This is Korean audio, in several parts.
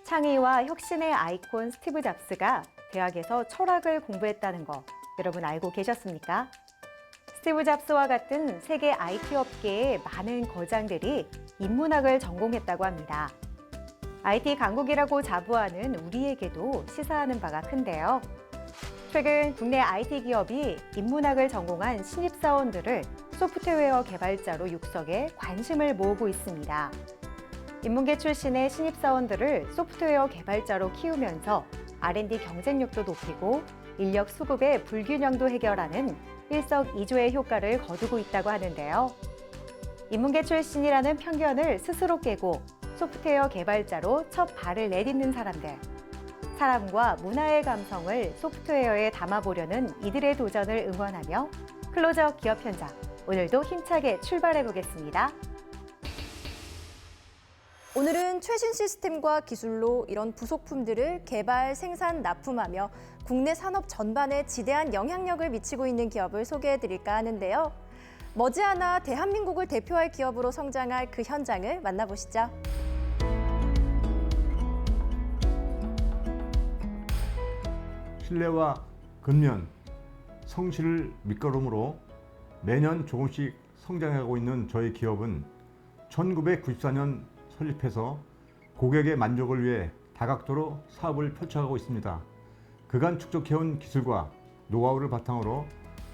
창의와 혁신의 아이콘 스티브 잡스가 대학에서 철학을 공부했다는 거 여러분 알고 계셨습니까? 스티브 잡스와 같은 세계 IT 업계의 많은 거장들이 인문학을 전공했다고 합니다. IT 강국이라고 자부하는 우리에게도 시사하는 바가 큰데요. 최근 국내 IT 기업이 인문학을 전공한 신입사원들을 소프트웨어 개발자로 육성해 관심을 모으고 있습니다. 인문계 출신의 신입사원들을 소프트웨어 개발자로 키우면서 R&D 경쟁력도 높이고 인력 수급의 불균형도 해결하는 일석이조의 효과를 거두고 있다고 하는데요. 인문계 출신이라는 편견을 스스로 깨고 소프트웨어 개발자로 첫 발을 내딛는 사람들. 사람과 문화의 감성을 소프트웨어에 담아보려는 이들의 도전을 응원하며 클로저 기업 현장, 오늘도 힘차게 출발해 보겠습니다. 오늘은 최신 시스템과 기술로 이런 부속품들을 개발, 생산, 납품하며 국내 산업 전반에 지대한 영향력을 미치고 있는 기업을 소개해드릴까 하는데요. 머지않아 대한민국을 대표할 기업으로 성장할 그 현장을 만나보시죠. 신뢰와 근면, 성실을 밑거름으로 매년 조금씩 성장하고 있는 저희 기업은 1994년 설립해서 고객의 만족을 위해 다각도로 사업을 펼쳐가고 있습니다. 그간 축적해온 기술과 노하우를 바탕으로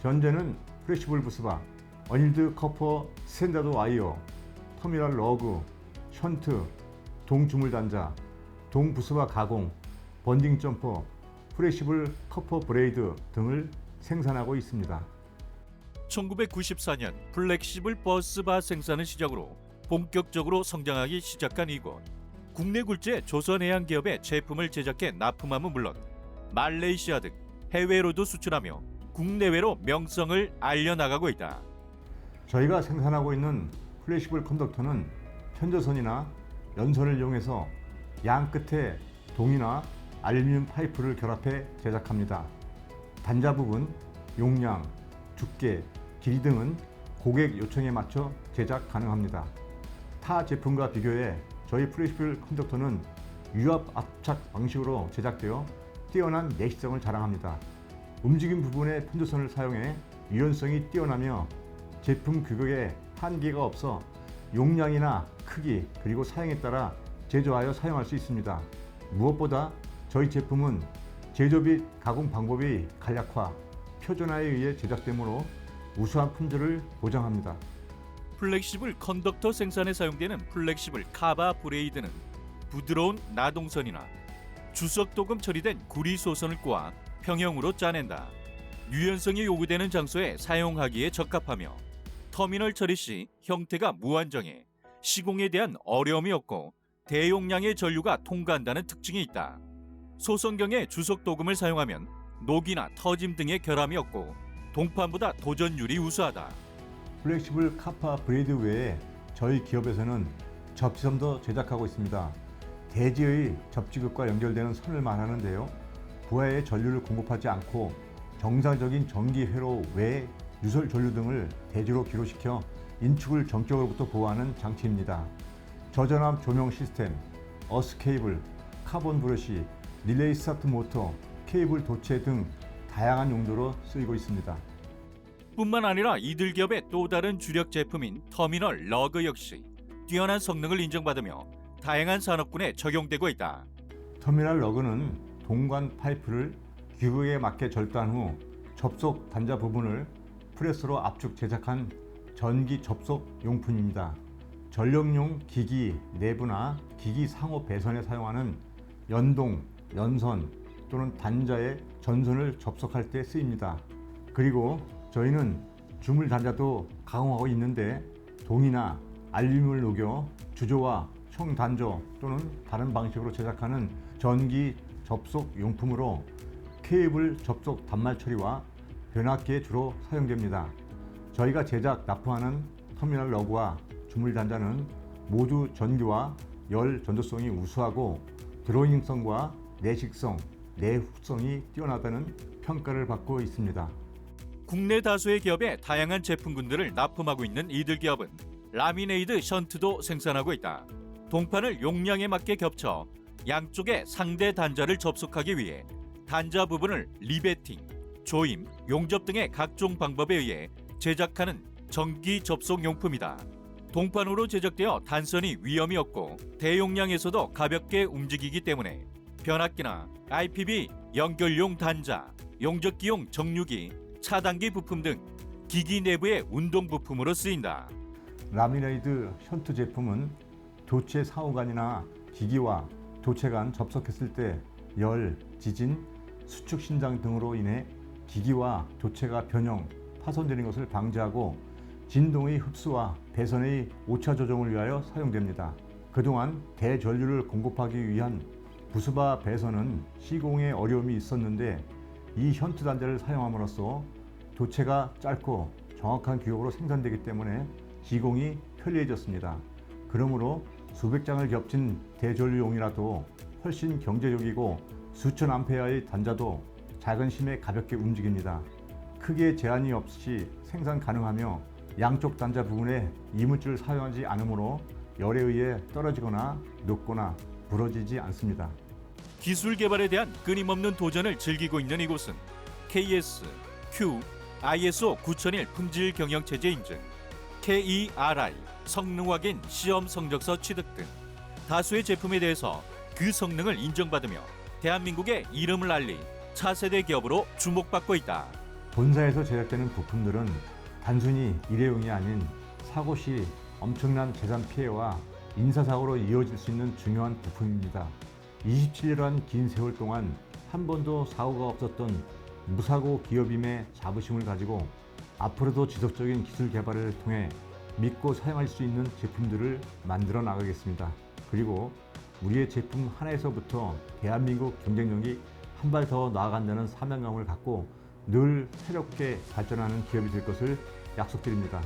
현재는 프레시블 부스바, 어닐드 커퍼 스탠다드 와이어, 터미널 러그, 션트, 동주물 단자, 동부스바 가공, 번딩 점퍼, 프레시블 커퍼 브레이드 등을 생산하고 있습니다. 1994년 플렉시블 버스바 생산을 시작으로 본격적으로 성장하기 시작한 이곳. 국내 굴지의 조선해양 기업의 제품을 제작해 납품함은 물론 말레이시아 등 해외로도 수출하며 국내외로 명성을 알려나가고 있다. 저희가 생산하고 있는 플래시블 컨덕터는 편저선이나 연선을 이용해서 양 끝에 동이나 알루미늄 파이프를 결합해 제작합니다. 단자 부분, 용량, 두께, 길이 등은 고객 요청에 맞춰 제작 가능합니다. 타 제품과 비교해 저희 플래시블 컨덕터는 유압 압착 방식으로 제작되어 뛰어난 내시성을 자랑합니다. 움직임 부분의 편조선을 사용해 유연성이 뛰어나며 제품 규격에 한계가 없어 용량이나 크기 그리고 사양에 따라 제조하여 사용할 수 있습니다. 무엇보다 저희 제품은 제조 및 가공 방법이 간략화, 표준화에 의해 제작되므로 우수한 품질을 보장합니다. 플렉시블 컨덕터 생산에 사용되는 플렉시블 카바 브레이드는 부드러운 나동선이나 주석도금 처리된 구리 소선을 꼬아 평형으로 짜낸다. 유연성이 요구되는 장소에 사용하기에 적합하며 터미널 처리 시 형태가 무한정해 시공에 대한 어려움이 없고 대용량의 전류가 통과한다는 특징이 있다. 소선경의 주석도금을 사용하면 녹이나 터짐 등의 결함이 없고 동판보다 도전율이 우수하다. 플렉시블 카파 브레이드 외에 저희 기업에서는 접지선도 제작하고 있습니다. 대지의 접지극과 연결되는 선을 말하는데요. 부하에 전류를 공급하지 않고 정상적인 전기 회로 외 유설 전류 등을 대지로 기로시켜 인축을 전격으로부터 보호하는 장치입니다. 저전압 조명 시스템, 어스 케이블, 카본 브러시, 릴레이 스타트 모터, 케이블 도체 등 다양한 용도로 쓰이고 있습니다. 뿐만 아니라 이들 기업의 또 다른 주력 제품인 터미널 러그 역시 뛰어난 성능을 인정받으며 다양한 산업군에 적용되고 있다. 터미널 러그는 동관 파이프를 규격에 맞게 절단 후 접속 단자 부분을 프레스로 압축 제작한 전기 접속 용품입니다. 전력용 기기 내부나 기기 상호 배선에 사용하는 연동, 연선 또는 단자의 전선을 접속할 때 쓰입니다. 그리고 저희는 주물 단자도 가공하고 있는데 동이나 알루미늄을 녹여 주조와 형단조 또는 다른 방식으로 제작하는 전기 접속 용품으로 케이블 접속 단말 처리와 변압기에 주로 사용됩니다. 저희가 제작, 납품하는 터미널 러그와 주물 단자는 모두 전기와 열 전도성이 우수하고 드로잉성과 내식성, 내흡성이 뛰어나다는 평가를 받고 있습니다. 국내 다수의 기업의 다양한 제품군들을 납품하고 있는 이들 기업은 라미네이드 션트도 생산하고 있다. 동판을 용량에 맞게 겹쳐 양쪽의 상대 단자를 접속하기 위해 단자 부분을 리베팅, 조임, 용접 등의 각종 방법에 의해 제작하는 전기 접속 용품이다. 동판으로 제작되어 단선이 위험이 없고 대용량에서도 가볍게 움직이기 때문에 변압기나 IPB 연결용 단자, 용접기용 정류기, 차단기 부품 등 기기 내부의 운동 부품으로 쓰인다. 라미네이드 션트 제품은 도체 상호간이나 기기와 도체 간 접속했을 때 열, 지진, 수축 신장 등으로 인해 기기와 도체가 변형, 파손되는 것을 방지하고 진동의 흡수와 배선의 오차 조정을 위하여 사용됩니다. 그동안 대전류를 공급하기 위한 부수바 배선은 시공에 어려움이 있었는데 이 션트 단자를 사용함으로써 도체가 짧고 정확한 규격으로 생산되기 때문에 시공이 편리해졌습니다. 그러므로 수백 장을 겹친 대전류용이라도 훨씬 경제적이고 수천 암페어의 단자도 작은 힘에 가볍게 움직입니다. 크게 제한이 없이 생산 가능하며 양쪽 단자 부분에 이물질을 사용하지 않으므로 열에 의해 떨어지거나 녹거나 부러지지 않습니다. 기술 개발에 대한 끊임없는 도전을 즐기고 있는 이곳은 KS, Q, ISO 9001 품질 경영 체제 인증, KERI 성능 확인 시험 성적서 취득 등 다수의 제품에 대해서 그 성능을 인정받으며 대한민국의 이름을 알린 차세대 기업으로 주목받고 있다. 본사에서 제작되는 부품들은 단순히 일회용이 아닌 사고 시 엄청난 재산 피해와 인사사고로 이어질 수 있는 중요한 부품입니다. 27년이란 긴 세월 동안 한 번도 사고가 없었던 무사고 기업임의 자부심을 가지고 앞으로도 지속적인 기술 개발을 통해 믿고 사용할 수 있는 제품들을 만들어 나가겠습니다. 그리고 우리의 제품 하나에서부터 대한민국 경쟁력이 한 발 더 나아간다는 사명감을 갖고 늘 새롭게 발전하는 기업이 될 것을 약속드립니다.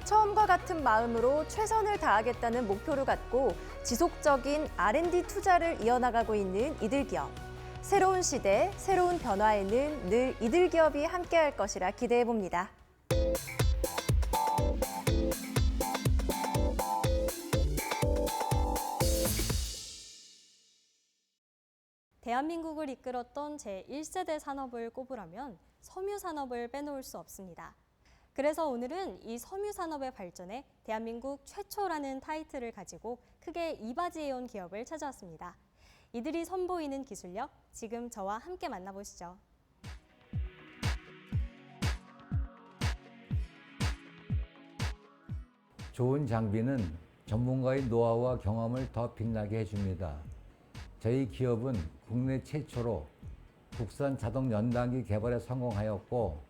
처음과 같은 마음으로 최선을 다하겠다는 목표를 갖고 지속적인 R&D 투자를 이어나가고 있는 이들기업. 새로운 시대, 새로운 변화에는 늘 이들기업이 함께할 것이라 기대해봅니다. 대한민국을 이끌었던 제1세대 산업을 꼽으라면 섬유 산업을 빼놓을 수 없습니다. 그래서 오늘은 이 섬유 산업의 발전에 대한민국 최초라는 타이틀을 가지고 크게 이바지해온 기업을 찾아왔습니다. 이들이 선보이는 기술력, 지금 저와 함께 만나보시죠. 좋은 장비는 전문가의 노하우와 경험을 더 빛나게 해줍니다. 저희 기업은 국내 최초로 국산 자동 연단기 개발에 성공하였고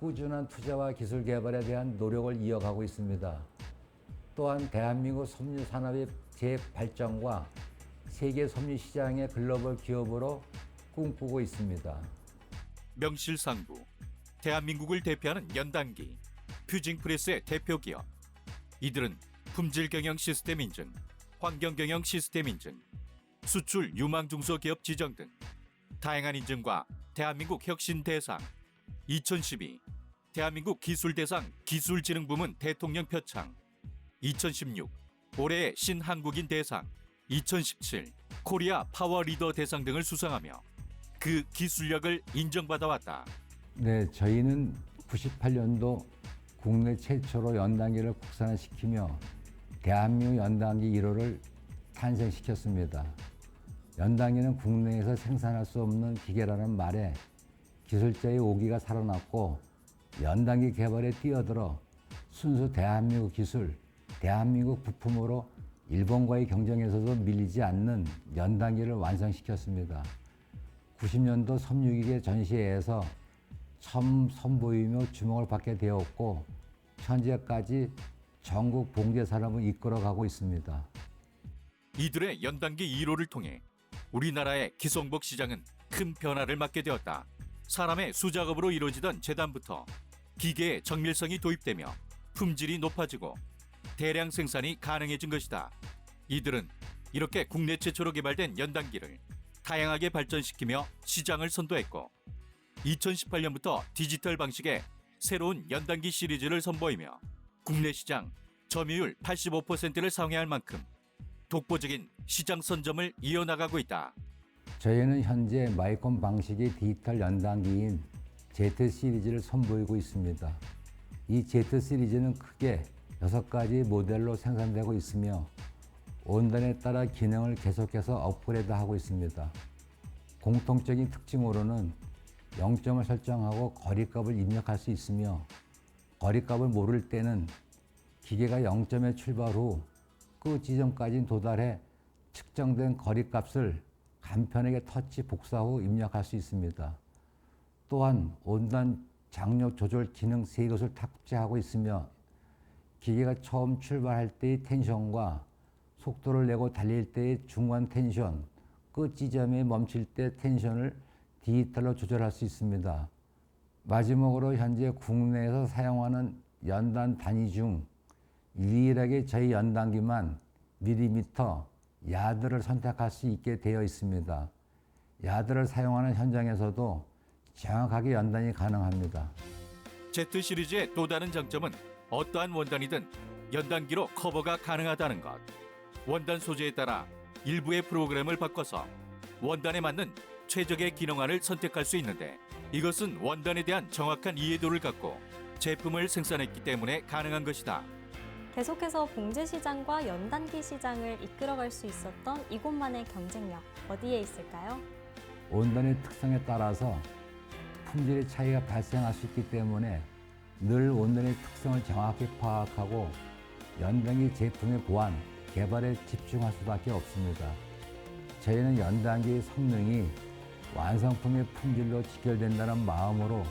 꾸준한 투자와 기술 개발에 대한 노력을 이어가고 있습니다. 또한 대한민국 섬유 산업의 재발전과 세계 섬유 시장의 글로벌 기업으로 꿈꾸고 있습니다. 명실상부 대한민국을 대표하는 연단기 퓨징프레스의 대표 기업. 이들은 품질 경영 시스템 인증, 환경 경영 시스템 인증, 수출 유망 중소기업 지정 등 다양한 인증과 대한민국 혁신 대상, 2012 대한민국 기술대상 기술진흥부문 대통령 표창, 2016 올해의 신한국인 대상, 2017 코리아 파워 리더 대상 등을 수상하며 그 기술력을 인정받아왔다. 네, 저희는 98년도 국내 최초로 연단기를 국산화시키며 대한민국 연단기 1호를 탄생시켰습니다. 연단기는 국내에서 생산할 수 없는 기계라는 말에 기술자의 오기가 살아났고 연단기 개발에 뛰어들어 순수 대한민국 기술, 대한민국 부품으로 일본과의 경쟁에서도 밀리지 않는 연단기를 완성시켰습니다. 90년도 섬유기계 전시회에서 처음 선보이며 주목을 받게 되었고 현재까지 전국 봉제 산업을 이끌어가고 있습니다. 이들의 연단기 1호를 통해 우리나라의 기성복 시장은 큰 변화를 맞게 되었다. 사람의 수작업으로 이루어지던 재단부터 기계의 정밀성이 도입되며 품질이 높아지고 대량 생산이 가능해진 것이다. 이들은 이렇게 국내 최초로 개발된 연단기를 다양하게 발전시키며 시장을 선도했고 2018년부터 디지털 방식의 새로운 연단기 시리즈를 선보이며 국내 시장 점유율 85%를 상회할 만큼 독보적인 시장 선점을 이어나가고 있다. 저희는 현재 마이콘 방식의 디지털 연단기인 Z 시리즈를 선보이고 있습니다. 이 Z 시리즈는 크게 6가지 모델로 생산되고 있으며 온단에 따라 기능을 계속해서 업그레이드하고 있습니다. 공통적인 특징으로는 0점을 설정하고 거리값을 입력할 수 있으며 거리값을 모를 때는 기계가 0점에 출발 후 끝 지점까지 도달해 측정된 거리값을 간편하게 터치 복사 후 입력할 수 있습니다. 또한 온단 장력 조절 기능 3곳을 탑재하고 있으며 기계가 처음 출발할 때의 텐션과 속도를 내고 달릴 때의 중간 텐션, 끝 지점에 멈출 때 텐션을 디지털로 조절할 수 있습니다. 마지막으로 현재 국내에서 사용하는 연단 단위 중 유일하게 저희 연단기만 밀리미터, 야드를 선택할 수 있게 되어 있습니다. 야드를 사용하는 현장에서도 정확하게 연단이 가능합니다. Z 시리즈의 또 다른 장점은 어떠한 원단이든 연단기로 커버가 가능하다는 것. 원단 소재에 따라 일부의 프로그램을 바꿔서 원단에 맞는 최적의 기능안을 선택할 수 있는데 이것은 원단에 대한 정확한 이해도를 갖고 제품을 생산했기 때문에 가능한 것이다. 계속해서 봉제 시장과 연단기 시장을 이끌어갈 수 있었던 이곳만의 경쟁력 어디에 있을까요? 원단의 특성에 따라서 품질의 차이가 발생할 수 있기 때문에 늘 원단의 특성을 정확히 파악하고 연단기 제품의 보완, 개발에 집중할 수밖에 없습니다. 저희는 연단기의 성능이 완성품의 품질로 직결된다는 마음으로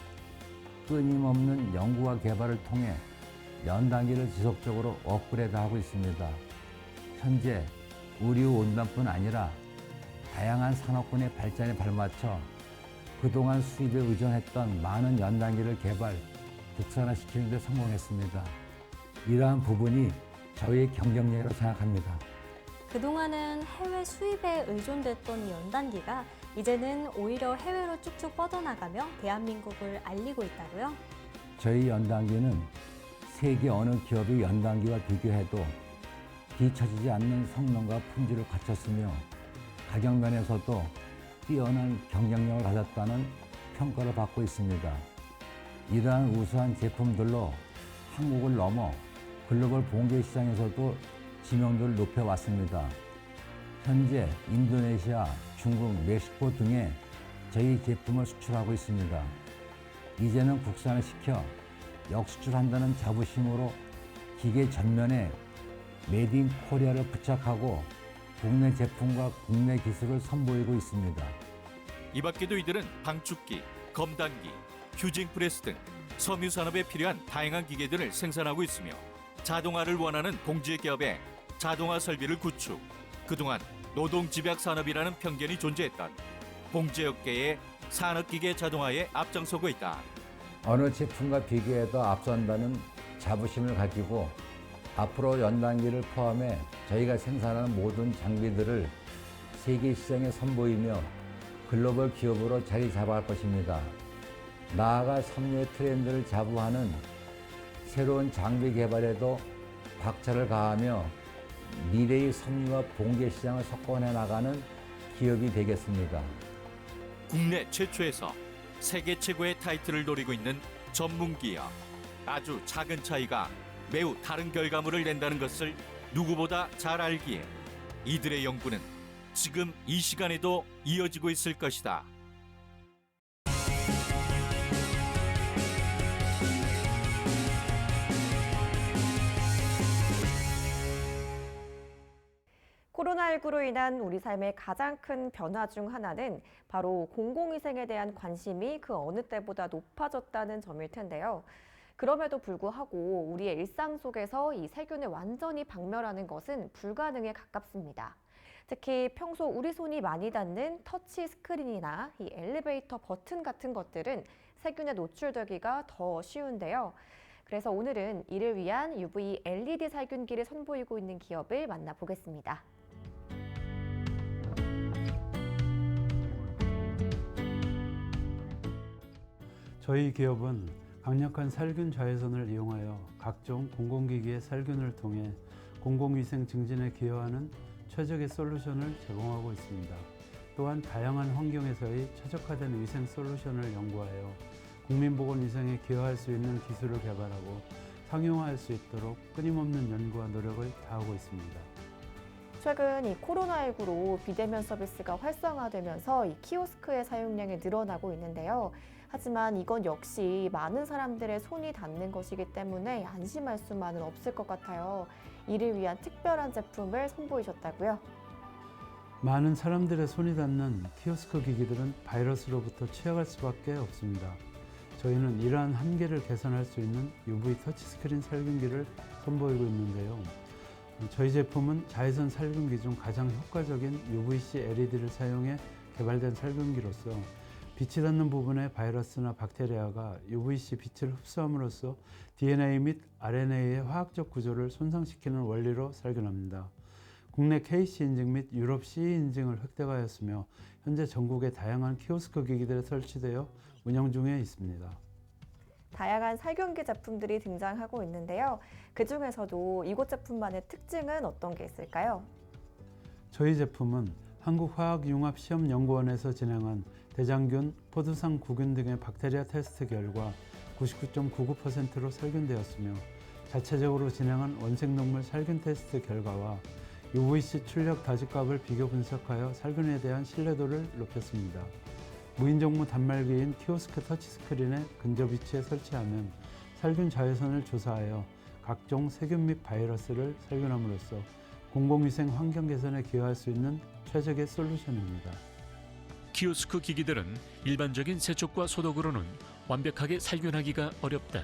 끊임없는 연구와 개발을 통해 연단기를 지속적으로 업그레이드하고 있습니다. 현재 의류 원단뿐 아니라 다양한 산업군의 발전에 발맞춰 그동안 수입에 의존했던 많은 연단기를 개발, 국산화시키는 데 성공했습니다. 이러한 부분이 저희의 경쟁력이라고 생각합니다. 그동안은 해외 수입에 의존됐던 이 연단기가 이제는 오히려 해외로 쭉쭉 뻗어나가며 대한민국을 알리고 있다고요? 저희 연단기는 세계 어느 기업의 연단기와 비교해도 뒤처지지 않는 성능과 품질을 갖췄으며 가격 면에서도 뛰어난 경쟁력을 가졌다는 평가를 받고 있습니다. 이러한 우수한 제품들로 한국을 넘어 글로벌 봉제 시장에서도 지명도를 높여왔습니다. 현재 인도네시아, 중국, 멕시코 등에 저희 제품을 수출하고 있습니다. 이제는 국산을 시켜 역수출한다는 자부심으로 기계 전면에 메드 인 코리아를 부착하고 국내 제품과 국내 기술을 선보이고 있습니다. 이 밖에도 이들은 방축기, 검단기, 휴징 프레스 등 섬유 산업에 필요한 다양한 기계들을 생산하고 있으며 자동화를 원하는 봉제 기업의 자동화 설비를 구축, 그동안 노동 집약 산업이라는 편견이 존재했던 봉제업계의 산업기계 자동화에 앞장서고 있다. 어느 제품과 비교해도 앞선다는 자부심을 가지고 앞으로 연단기를 포함해 저희가 생산하는 모든 장비들을 세계 시장에 선보이며 글로벌 기업으로 자리 잡아갈 것입니다. 나아가 섬유의 트렌드를 자부하는 새로운 장비 개발에도 박차를 가하며 미래의 섬유와 봉제 시장을 석권해 나가는 기업이 되겠습니다. 국내 최초에서 세계 최고의 타이틀을 노리고 있는 전문 기업. 아주 작은 차이가 매우 다른 결과물을 낸다는 것을 누구보다 잘 알기에 이들의 연구는 지금 이 시간에도 이어지고 있을 것이다. 코로나19로 인한 우리 삶의 가장 큰 변화 중 하나는 바로 공공위생에 대한 관심이 그 어느 때보다 높아졌다는 점일 텐데요. 그럼에도 불구하고 우리의 일상 속에서 이 세균을 완전히 박멸하는 것은 불가능에 가깝습니다. 특히 평소 우리 손이 많이 닿는 터치 스크린이나 이 엘리베이터 버튼 같은 것들은 세균에 노출되기가 더 쉬운데요. 그래서 오늘은 이를 위한 UV LED 살균기를 선보이고 있는 기업을 만나보겠습니다. 저희 기업은 강력한 살균 자외선을 이용하여 각종 공공기기의 살균을 통해 공공위생 증진에 기여하는 최적의 솔루션을 제공하고 있습니다. 또한 다양한 환경에서의 최적화된 위생 솔루션을 연구하여 국민보건위생에 기여할 수 있는 기술을 개발하고 상용화할 수 있도록 끊임없는 연구와 노력을 다하고 있습니다. 최근 이 코로나19로 비대면 서비스가 활성화되면서 이 키오스크의 사용량이 늘어나고 있는데요. 하지만 이건 역시 많은 사람들의 손이 닿는 것이기 때문에 안심할 수만은 없을 것 같아요. 이를 위한 특별한 제품을 선보이셨다고요? 많은 사람들의 손이 닿는 키오스크 기기들은 바이러스로부터 취약할 수밖에 없습니다. 저희는 이러한 한계를 개선할 수 있는 UV 터치스크린 살균기를 선보이고 있는데요. 저희 제품은 자외선 살균기 중 가장 효과적인 UVC LED를 사용해 개발된 살균기로서 빛이 닿는 부분의 바이러스나 박테리아가 UVC 빛을 흡수함으로써 DNA 및 RNA의 화학적 구조를 손상시키는 원리로 살균합니다. 국내 KC 인증 및 유럽 CE 인증을 획득하였으며 현재 전국의 다양한 키오스크 기기들에 설치되어 운영 중에 있습니다. 다양한 살균기 제품들이 등장하고 있는데요. 그중에서도 이곳 제품만의 특징은 어떤 게 있을까요? 저희 제품은 한국화학융합시험연구원에서 진행한 대장균, 포도상 구균 등의 박테리아 테스트 결과 99.99%로 살균되었으며 자체적으로 진행한 원생동물 살균 테스트 결과와 UVC 출력 다집값을 비교 분석하여 살균에 대한 신뢰도를 높였습니다. 무인정무 단말기인 키오스크 터치스크린의 근접 위치에 설치하면 살균 자외선을 조사하여 각종 세균 및 바이러스를 살균함으로써 공공위생 환경 개선에 기여할 수 있는 최적의 솔루션입니다. 키오스크 기기들은 일반적인 세척과 소독으로는 완벽하게 살균하기가 어렵다.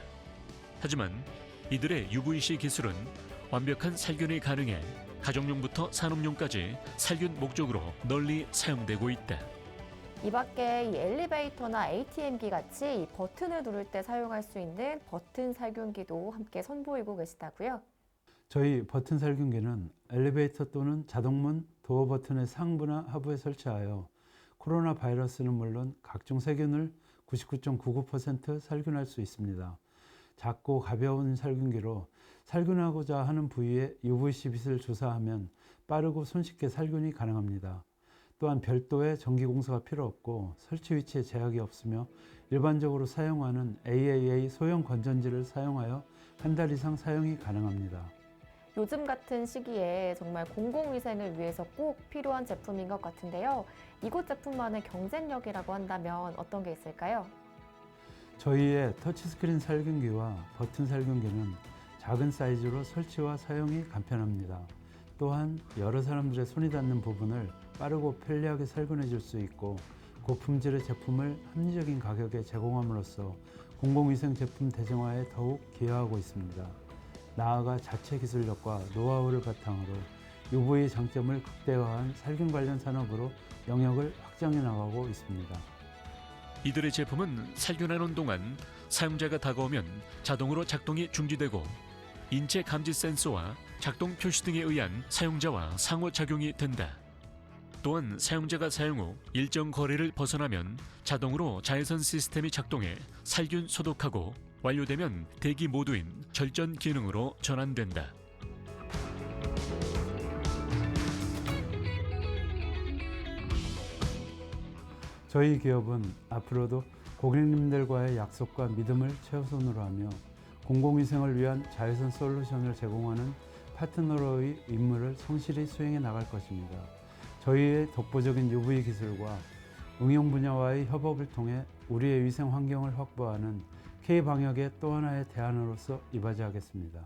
하지만 이들의 UVC 기술은 완벽한 살균이 가능해 가정용부터 산업용까지 살균 목적으로 널리 사용되고 있다. 이 밖에 이 엘리베이터나 ATM기 같이 이 버튼을 누를 때 사용할 수 있는 버튼 살균기도 함께 선보이고 계시다고요? 저희 버튼 살균기는 엘리베이터 또는 자동문 도어 버튼의 상부나 하부에 설치하여 코로나 바이러스는 물론 각종 세균을 99.99% 살균할 수 있습니다. 작고 가벼운 살균기로 살균하고자 하는 부위에 UVC 빛을 조사하면 빠르고 손쉽게 살균이 가능합니다. 또한 별도의 전기 공사가 필요 없고 설치 위치에 제약이 없으며 일반적으로 사용하는 AAA 소형 건전지를 사용하여 한 달 이상 사용이 가능합니다. 요즘 같은 시기에 정말 공공위생을 위해서 꼭 필요한 제품인 것 같은데요. 이곳 제품만의 경쟁력이라고 한다면 어떤 게 있을까요? 저희의 터치스크린 살균기와 버튼 살균기는 작은 사이즈로 설치와 사용이 간편합니다. 또한 여러 사람들의 손이 닿는 부분을 빠르고 편리하게 살균해 줄 수 있고 고품질의 제품을 합리적인 가격에 제공함으로써 공공위생 제품 대중화에 더욱 기여하고 있습니다. 나아가 자체 기술력과 노하우를 바탕으로 UV 장점을 극대화한 살균 관련 산업으로 영역을 확장해 나가고 있습니다. 이들의 제품은 살균하는 동안 사용자가 다가오면 자동으로 작동이 중지되고 인체 감지 센서와 작동 표시 등에 의한 사용자와 상호작용이 된다. 또한 사용자가 사용 후 일정 거리를 벗어나면 자동으로 자외선 시스템이 작동해 살균 소독하고 완료되면 대기 모드인 절전 기능으로 전환된다. 저희 기업은 앞으로도 고객님들과의 약속과 믿음을 최우선으로 하며 공공위생을 위한 자외선 솔루션을 제공하는 파트너로의 임무를 성실히 수행해 나갈 것입니다. 저희의 독보적인 UV 기술과 응용 분야와의 협업을 통해 우리의 위생 환경을 확보하는 K방역의 또 하나의 대안으로서 이바지하겠습니다.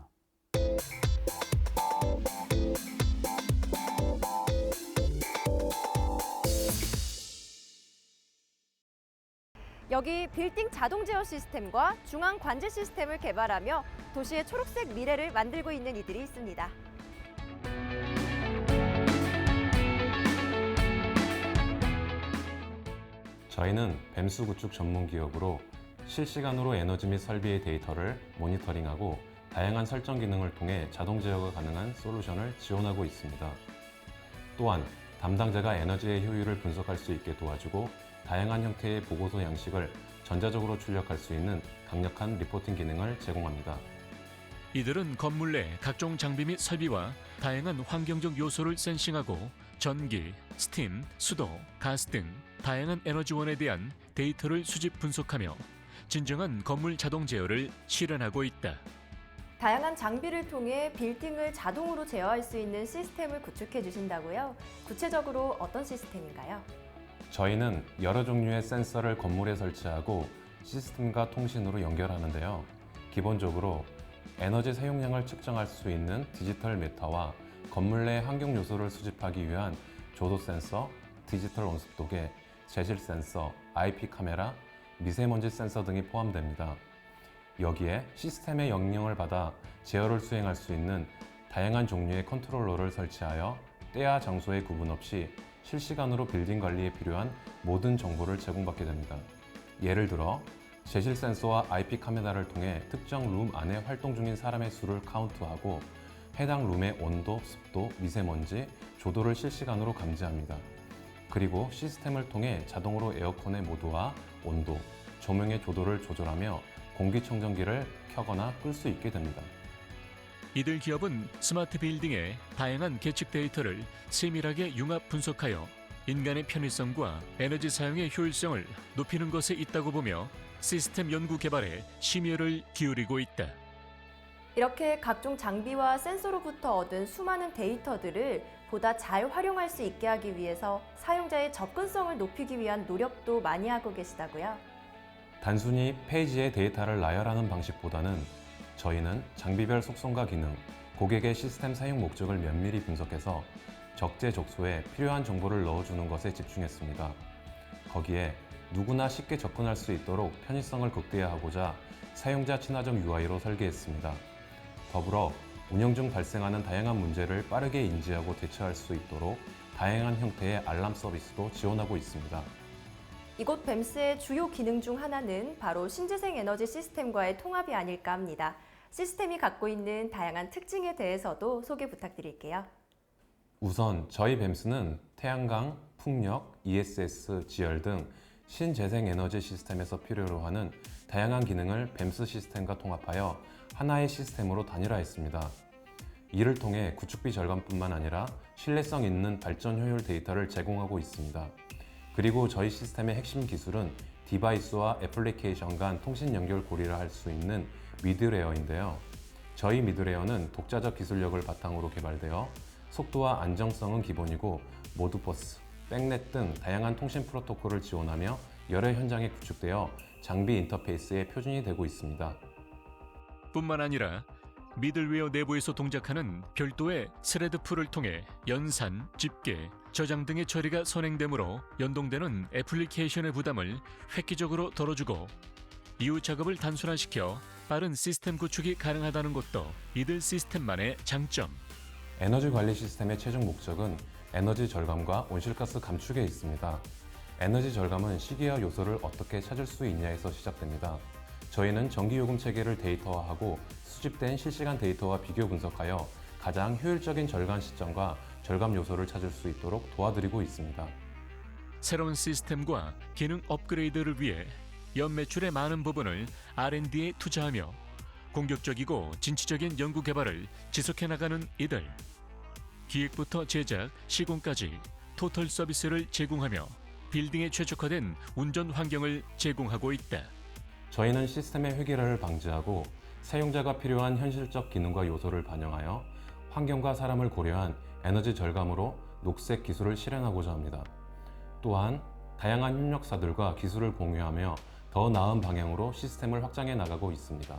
여기 빌딩 자동 제어 시스템과 중앙 관제 시스템을 개발하며 도시의 초록색 미래를 만들고 있는 이들이 있습니다. 저희는 뱀수 구축 전문 기업으로 실시간으로 에너지 및 설비의 데이터를 모니터링하고 다양한 설정 기능을 통해 자동 제어가 가능한 솔루션을 지원하고 있습니다. 또한 담당자가 에너지의 효율을 분석할 수 있게 도와주고 다양한 형태의 보고서 양식을 전자적으로 출력할 수 있는 강력한 리포팅 기능을 제공합니다. 이들은 건물 내 각종 장비 및 설비와 다양한 환경적 요소를 센싱하고 전기, 스팀, 수도, 가스 등 다양한 에너지원에 대한 데이터를 수집 분석하며 진정한 건물 자동 제어를 실현하고 있다. 다양한 장비를 통해 빌딩을 자동으로 제어할 수 있는 시스템을 구축해 주신다고요? 구체적으로 어떤 시스템인가요? 저희는 여러 종류의 센서를 건물에 설치하고 시스템과 통신으로 연결하는데요. 기본적으로 에너지 사용량을 측정할 수 있는 디지털 미터와 건물 내 환경 요소를 수집하기 위한 조도 센서, 디지털 온습도계, 제실 센서, IP 카메라, 미세먼지 센서 등이 포함됩니다. 여기에 시스템의 영향을 받아 제어를 수행할 수 있는 다양한 종류의 컨트롤러를 설치하여 때와 장소에 구분 없이 실시간으로 빌딩 관리에 필요한 모든 정보를 제공받게 됩니다. 예를 들어 제실 센서와 IP 카메라를 통해 특정 룸 안에 활동 중인 사람의 수를 카운트하고 해당 룸의 온도, 습도, 미세먼지, 조도를 실시간으로 감지합니다. 그리고 시스템을 통해 자동으로 에어컨의 모드와 온도, 조명의 조도를 조절하며 공기청정기를 켜거나 끌 수 있게 됩니다. 이들 기업은 스마트 빌딩의 다양한 계측 데이터를 세밀하게 융합 분석하여 인간의 편의성과 에너지 사용의 효율성을 높이는 것에 있다고 보며 시스템 연구 개발에 심혈을 기울이고 있다. 이렇게 각종 장비와 센서로부터 얻은 수많은 데이터들을 보다 잘 활용할 수 있게 하기 위해서 사용자의 접근성을 높이기 위한 노력도 많이 하고 계시다고요? 단순히 페이지에 데이터를 나열하는 방식보다는 저희는 장비별 속성과 기능, 고객의 시스템 사용 목적을 면밀히 분석해서 적재적소에 필요한 정보를 넣어주는 것에 집중했습니다. 거기에 누구나 쉽게 접근할 수 있도록 편의성을 극대화하고자 사용자 친화적 UI로 설계했습니다. 더불어 운영 중 발생하는 다양한 문제를 빠르게 인지하고 대처할 수 있도록 다양한 형태의 알람 서비스도 지원하고 있습니다. 이곳 뱀스의 주요 기능 중 하나는 바로 신재생 에너지 시스템과의 통합이 아닐까 합니다. 시스템이 갖고 있는 다양한 특징에 대해서도 소개 부탁드릴게요. 우선 저희 뱀스는 태양광, 풍력, ESS, 지열 등 신재생 에너지 시스템에서 필요로 하는 다양한 기능을 뱀스 시스템과 통합하여 하나의 시스템으로 단일화했습니다. 이를 통해 구축비 절감뿐만 아니라 신뢰성 있는 발전 효율 데이터를 제공하고 있습니다. 그리고 저희 시스템의 핵심 기술은 디바이스와 애플리케이션 간 통신 연결 고리를 할 수 있는 미드레어인데요. 저희 미드레어는 독자적 기술력을 바탕으로 개발되어 속도와 안정성은 기본이고 모드버스, 백넷 등 다양한 통신 프로토콜을 지원하며 여러 현장에 구축되어 장비 인터페이스의 표준이 되고 있습니다. 뿐만 아니라 미들웨어 내부에서 동작하는 별도의 스레드 풀을 통해 연산, 집계, 저장 등의 처리가 선행되므로 연동되는 애플리케이션의 부담을 획기적으로 덜어주고 이후 작업을 단순화시켜 빠른 시스템 구축이 가능하다는 것도 이들 시스템만의 장점. 에너지 관리 시스템의 최종 목적은 에너지 절감과 온실가스 감축에 있습니다. 에너지 절감은 시기와 요소를 어떻게 찾을 수 있냐에서 시작됩니다. 저희는 전기요금 체계를 데이터화하고 수집된 실시간 데이터와 비교 분석하여 가장 효율적인 절감 시점과 절감 요소를 찾을 수 있도록 도와드리고 있습니다. 새로운 시스템과 기능 업그레이드를 위해 연매출의 많은 부분을 R&D에 투자하며 공격적이고 진취적인 연구 개발을 지속해 나가는 이들. 기획부터 제작, 시공까지 토털 서비스를 제공하며 빌딩에 최적화된 운전 환경을 제공하고 있다. 저희는 시스템의 획일화를 방지하고 사용자가 필요한 현실적 기능과 요소를 반영하여 환경과 사람을 고려한 에너지 절감으로 녹색 기술을 실현하고자 합니다. 또한 다양한 협력사들과 기술을 공유하며 더 나은 방향으로 시스템을 확장해 나가고 있습니다.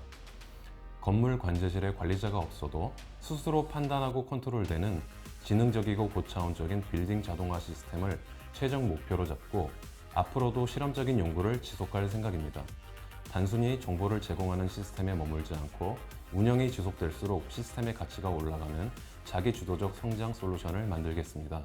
건물 관제실에 관리자가 없어도 스스로 판단하고 컨트롤되는 지능적이고 고차원적인 빌딩 자동화 시스템을 최종 목표로 잡고 앞으로도 실험적인 연구를 지속할 생각입니다. 단순히 정보를 제공하는 시스템에 머물지 않고 운영이 지속될수록 시스템의 가치가 올라가는 자기 주도적 성장 솔루션을 만들겠습니다.